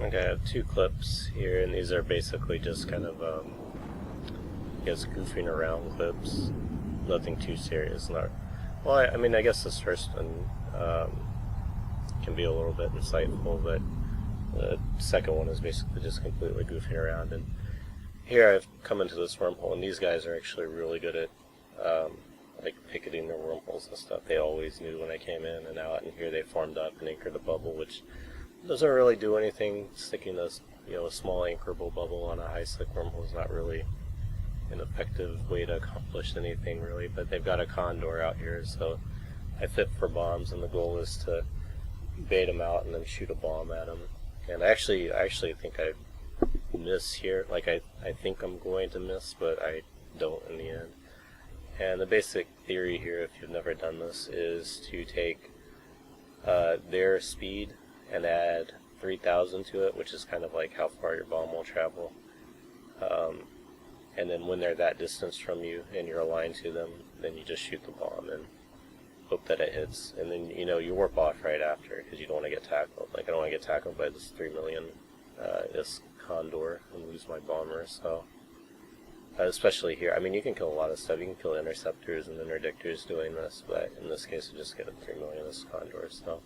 Okay, I have two clips here, and these are basically just kind of, I guess, goofing around clips. Nothing too serious. Not well. I mean, I guess this first one can be a little bit insightful, but the second one is basically just completely goofing around. And here I've come into this wormhole, and these guys are actually really good at like picketing their wormholes and stuff. They always knew when I came in and out, and here they formed up and anchored a bubble, which doesn't really do anything. Sticking a small anchorable bubble on a high slick wormhole is not really an effective way to accomplish anything really. But they've got a condor out here, so I fit for bombs, and the goal is to bait them out and then shoot a bomb at them. And I actually think I miss here. Like I think I'm going to miss, but I don't in the end. And the basic theory here, if you've never done this, is to take their speed and add 3,000 to it, which is kind of like how far your bomb will travel. And then when they're that distance from you and you're aligned to them, then you just shoot the bomb and hope that it hits. And then you warp off right after, because you don't want to get tackled. Like I don't want to get tackled by this 3 million this condor and lose my bomber. So especially here, I mean, you can kill a lot of stuff. You can kill interceptors and interdictors doing this, but in this case, I just get a 3 million this condor. So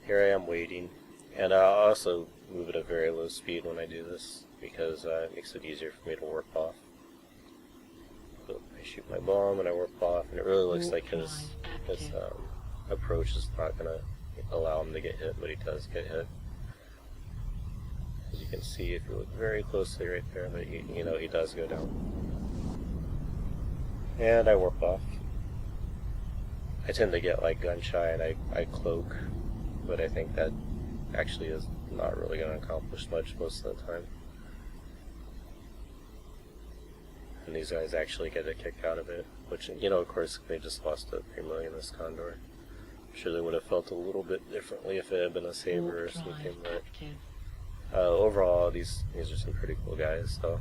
here I am waiting, and I'll also move at a very low speed when I do this, because it makes it easier for me to warp off. So I shoot my bomb and I warp off, and it really looks like his approach is not going to allow him to get hit, but he does get hit. As you can see if you look very closely right there, that he does go down. And I warp off. I tend to get like gun shy and I cloak, but I think that actually is not really going to accomplish much most of the time. And these guys actually get a kick out of it, which, of course, they just lost a 3 million this condor. I'm sure they would have felt a little bit differently if it had been a saber or something, but overall, these are some pretty cool guys, so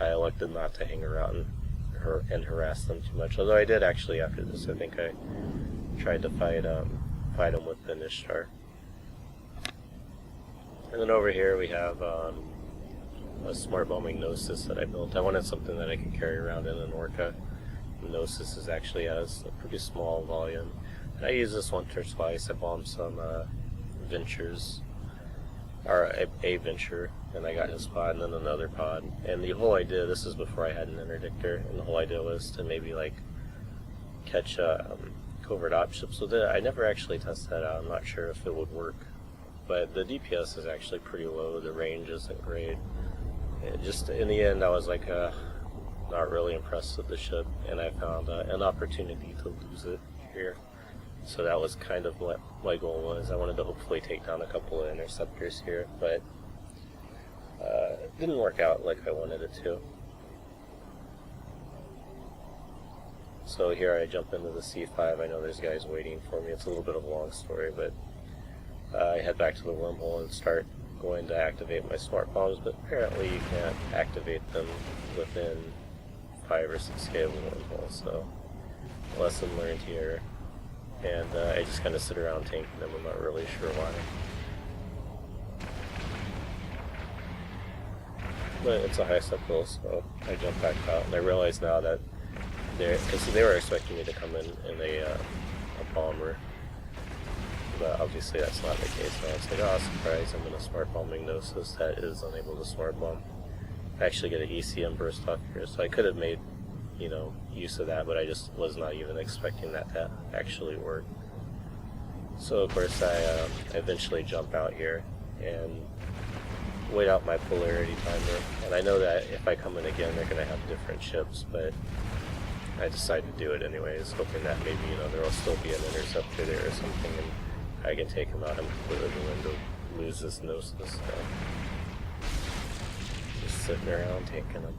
I elected not to hang around and harass them too much. Although I did actually after this. I think I tried to fight them with the Nishtar. And then over here we have a smart bombing Gnosis that I built. I wanted something that I could carry around in an Orca. The Gnosis actually has a pretty small volume. And I used this once or twice. I bombed some Ventures, or a Venture, and I got his pod and then another pod. And the whole idea, this is before I had an interdictor, and the whole idea was to maybe like catch covert op ships with it. I never actually tested that out. I'm not sure if it would work, but the DPS is actually pretty low. The range isn't great. Just in the end, I was like not really impressed with the ship, and I found an opportunity to lose it here. So that was kind of what my goal was. I wanted to hopefully take down a couple of interceptors here, but it didn't work out like I wanted it to. So here I jump into the C5. I know there's guys waiting for me. It's a little bit of a long story, but I head back to the wormhole and start going to activate my smart bombs, but apparently you can't activate them within 5 or 6K of the wormhole, so lesson learned here. And I just kind of sit around tanking them. I'm not really sure why. But it's a high step goal, so I jump back out, and I realize now that because they were expecting me to come in a bomber, but obviously that's not the case. So I was like, oh, surprise, I'm in a smart bombing Gnosis that is unable to smart bomb. I actually get an ECM burst off here, so I could have made use of that, but I just was not even expecting that to actually work. So of course I eventually jump out here and wait out my polarity timer, and I know that if I come in again they're going to have different ships, but I decided to do it anyways, hoping that maybe there will still be an interceptor there or something and I can take him out. I'm completely willing to lose this Gnosis, so just sitting around taking him.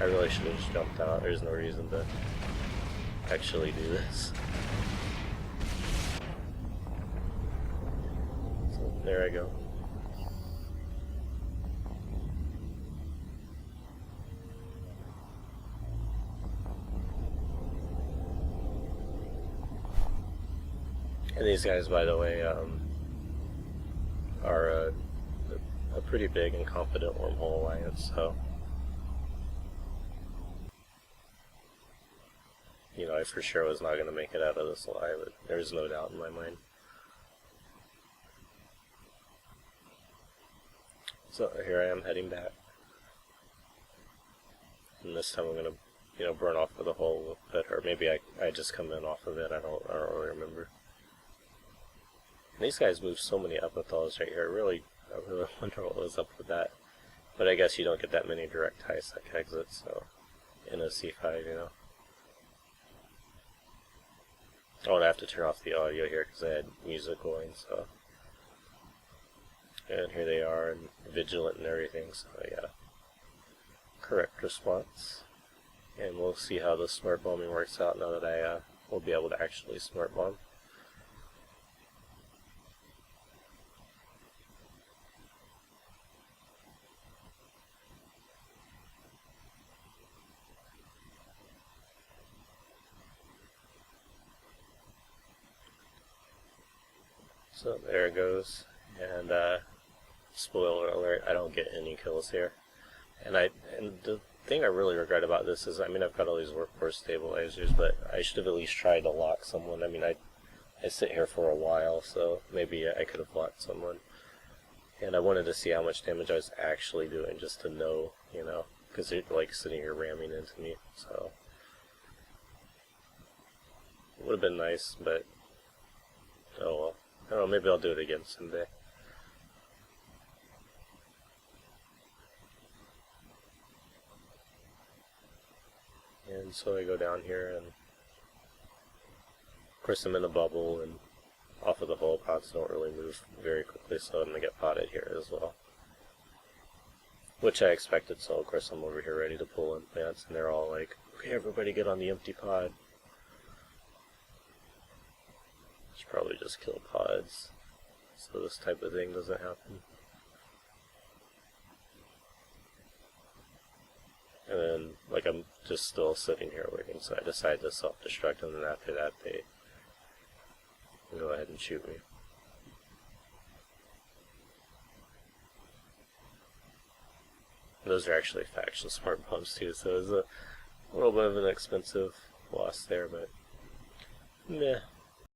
I really should have just jumped out. There's no reason to actually do this. So there I go. And these guys, by the way, are a pretty big and confident wormhole alliance, so you know, I for sure was not going to make it out of this alive. There's no doubt in my mind. So here I am heading back, and this time I'm going to, you know, burn off of the whole bit, or maybe I just come in off of it. I don't really remember. And these guys move so many epithals right here. I really wonder what was up with that. But I guess you don't get that many direct high sec exits, so in a C5, you know. Oh, and I have to turn off the audio here because I had music going, so. And here they are, and vigilant and everything, so yeah. Correct response. And we'll see how the smart bombing works out now that I will be able to actually smart bomb. So there it goes, and spoiler alert, I don't get any kills here. And the thing I really regret about this is, I mean, I've got all these workforce stabilizers, but I should have at least tried to lock someone. I mean, I sit here for a while, so maybe I could have locked someone. And I wanted to see how much damage I was actually doing, just to know, you know, because they're like sitting here ramming into me, so. It would have been nice, but oh well. I don't know, maybe I'll do it again someday. And so I go down here, and of course I'm in a bubble, and off of the hull, pods don't really move very quickly, so I'm going to get potted here as well. Which I expected, so of course I'm over here ready to pull in plants, and they're all like, okay, everybody get on the empty pod. Should probably just kill pods, so this type of thing doesn't happen. And then, like, I'm just still sitting here waiting, so I decide to self-destruct, and then after that they go ahead and shoot me. Those are actually faction smart bombs too, so it was a little bit of an expensive loss there, but meh.